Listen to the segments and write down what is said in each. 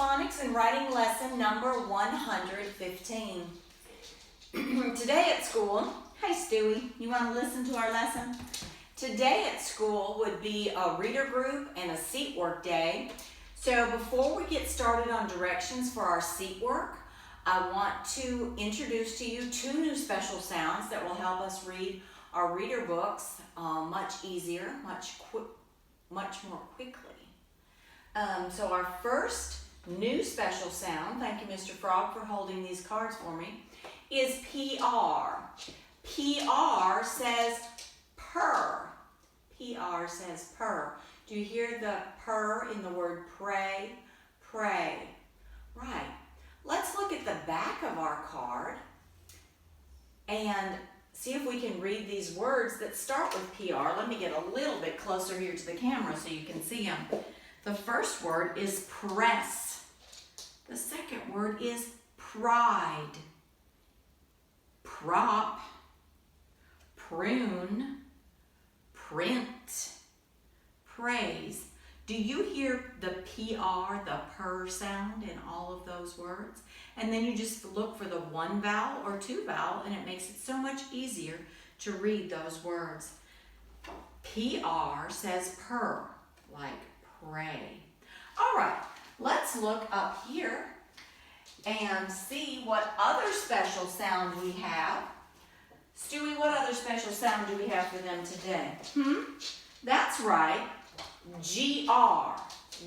Phonics and Writing Lesson number 115. Today at school, hey Stewie, you want to listen to our lesson? Today at school would be a reader group and a seat work day. So before we get started on directions for our seat work, I want to introduce to you two new special sounds that will help us read our reader books much easier, much more quickly. So our first new special sound, thank you Mr. Frog for holding these cards for me, is PR. PR says purr. PR says purr. Do you hear the purr in the word pray? Pray. Right. Let's look at the back of our card and see if we can read these words that start with PR. Let me get a little bit closer here to the camera so you can see them. The first word is press. The second word is pride. Prop, prune, print, praise. Do you hear the PR, the purr sound in all of those words? And then you just look for the one vowel or two vowel and it makes it so much easier to read those words. PR says purr, like pray. All right, let's look up here and see what other special sound we have. Stewie, what other special sound do we have for them today? That's right, GR.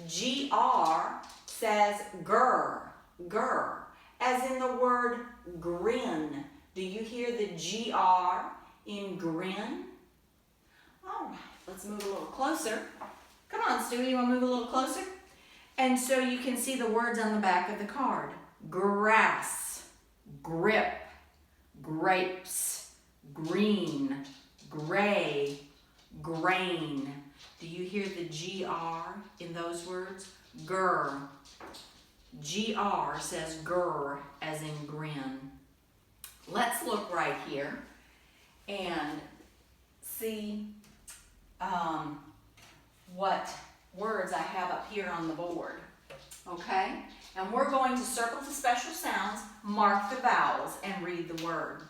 GR says grr, grr, as in the word grin. Do you hear the GR in grin? All right, let's move a little closer. Come on, Stewie, you want to move a little closer? And so you can see the words on the back of the card. Grass, grip, grapes, green, gray, grain. Do you hear the GR in those words? Grr. GR says grr as in grin. Let's look right here and see what words I have up here on the board, okay? And we're going to circle the special sounds, mark the vowels, and read the word.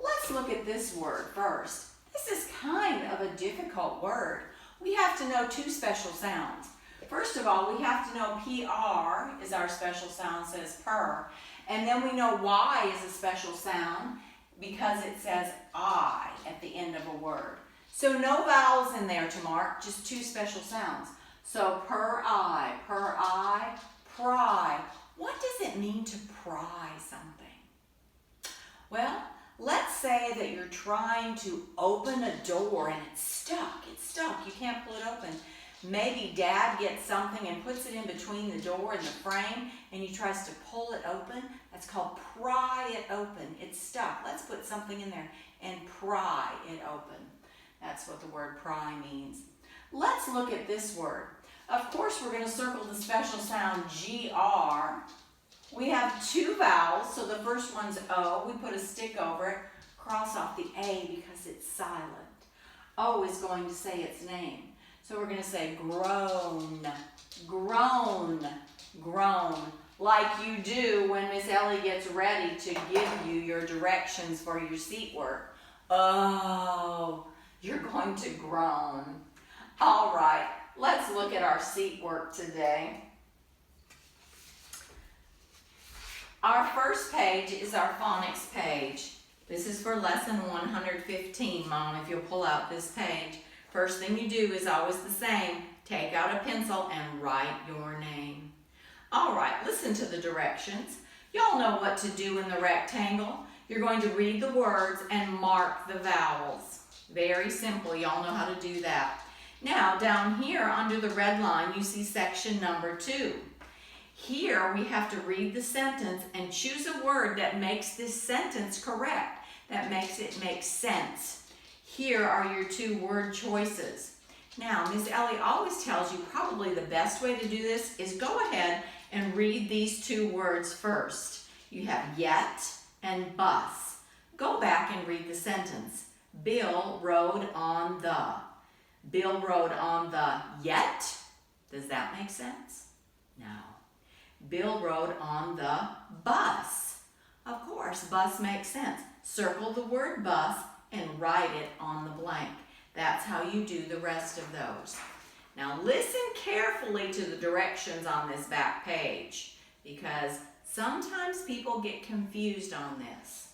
Let's look at this word first. This is kind of a difficult word. We have to know two special sounds. First of all, we have to know PR is our special sound, says purr. And then we know Y is a special sound because it says I at the end of a word. So no vowels in there to mark, just two special sounds. So purr I, pry. What does it mean to pry something? Well, let's say that you're trying to open a door and it's stuck. You can't pull it open. Maybe Dad gets something and puts it in between the door and the frame and he tries to pull it open. That's called pry it open. It's stuck. Let's put something in there and pry it open. That's what the word pry means. Let's look at this word. Of course, we're going to circle the special sound GR. We have two vowels, so the first one's O. We put a stick over it, cross off the A because it's silent. O is going to say its name. So we're going to say groan, groan, groan, like you do when Miss Ellie gets ready to give you your directions for your seat work. Oh, you're going to groan. All right, let's look at our seat work today. Our first page is our phonics page. This is for lesson 115, Mom, if you'll pull out this page. First thing you do is always the same. Take out a pencil and write your name. All right, listen to the directions. Y'all know what to do in the rectangle. You're going to read the words and mark the vowels. Very simple, y'all know how to do that. Now, down here under the red line, you see section number 2. Here, we have to read the sentence and choose a word that makes this sentence correct, that makes it make sense. Here are your two word choices. Now, Ms. Ellie always tells you probably the best way to do this is go ahead and read these two words first. You have yet and bus. Go back and read the sentence. Bill rode on the. Bill rode on the yet. Does that make sense? No. Bill rode on the bus. Of course, bus makes sense. Circle the word bus and write it on the blank. That's how you do the rest of those. Now listen carefully to the directions on this back page because sometimes people get confused on this.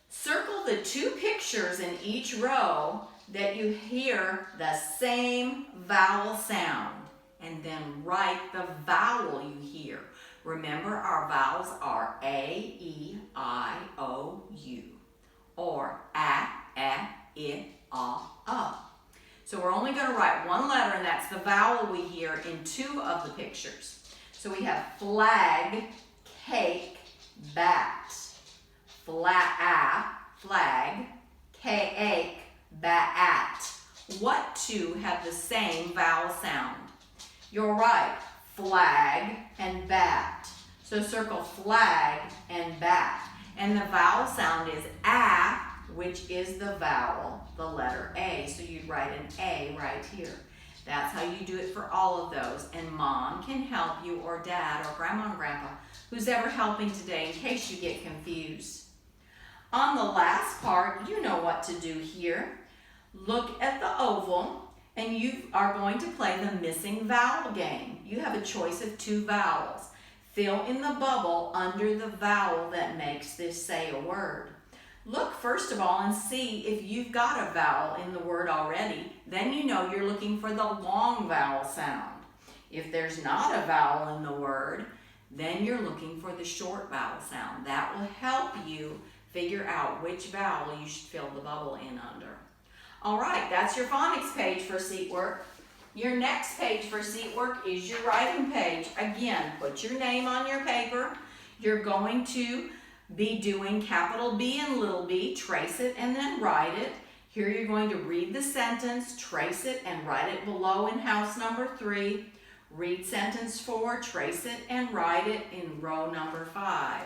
Circle the 2 pictures in each row that you hear the same vowel sound and then write the vowel you hear. Remember, our vowels are A, E, I, O, U, or A, I, A. So we're only going to write one letter, and that's the vowel we hear in 2 of the pictures. So we have flag, cake, bat. Flag, cake, bat. What 2 have the same vowel sound? You're right, flag and bat. So circle flag and bat. And the vowel sound is A, which is the vowel, the letter A. So you'd write an A right here. That's how you do it for all of those. And Mom can help you, or Dad, or Grandma and Grandpa, who's ever helping today in case you get confused. On the last part, you know what to do here. Look at the oval, and you are going to play the missing vowel game. You have a choice of 2 vowels. Fill in the bubble under the vowel that makes this say a word. Look first of all and see if you've got a vowel in the word already. Then you know you're looking for the long vowel sound. If there's not a vowel in the word, then you're looking for the short vowel sound. That will help you figure out which vowel you should fill the bubble in under. All right, that's your phonics page for seat work. Your next page for seat work is your writing page. Again, put your name on your paper. You're going to be doing capital B and little b, trace it and then write it. Here you're going to read the sentence, trace it and write it below in house number 3. Read sentence 4, trace it and write it in row number 5.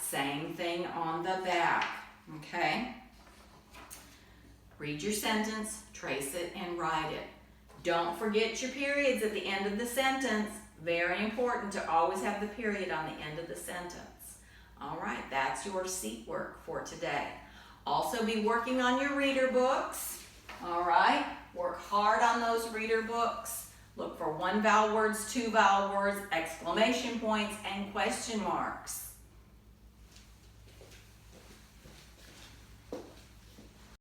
Same thing on the back, okay? Read your sentence, trace it, and write it. Don't forget your periods at the end of the sentence. Very important to always have the period on the end of the sentence. All right, that's your seat work for today. Also be working on your reader books. All right, work hard on those reader books. Look for 1 vowel words, 2 vowel words, exclamation points, and question marks.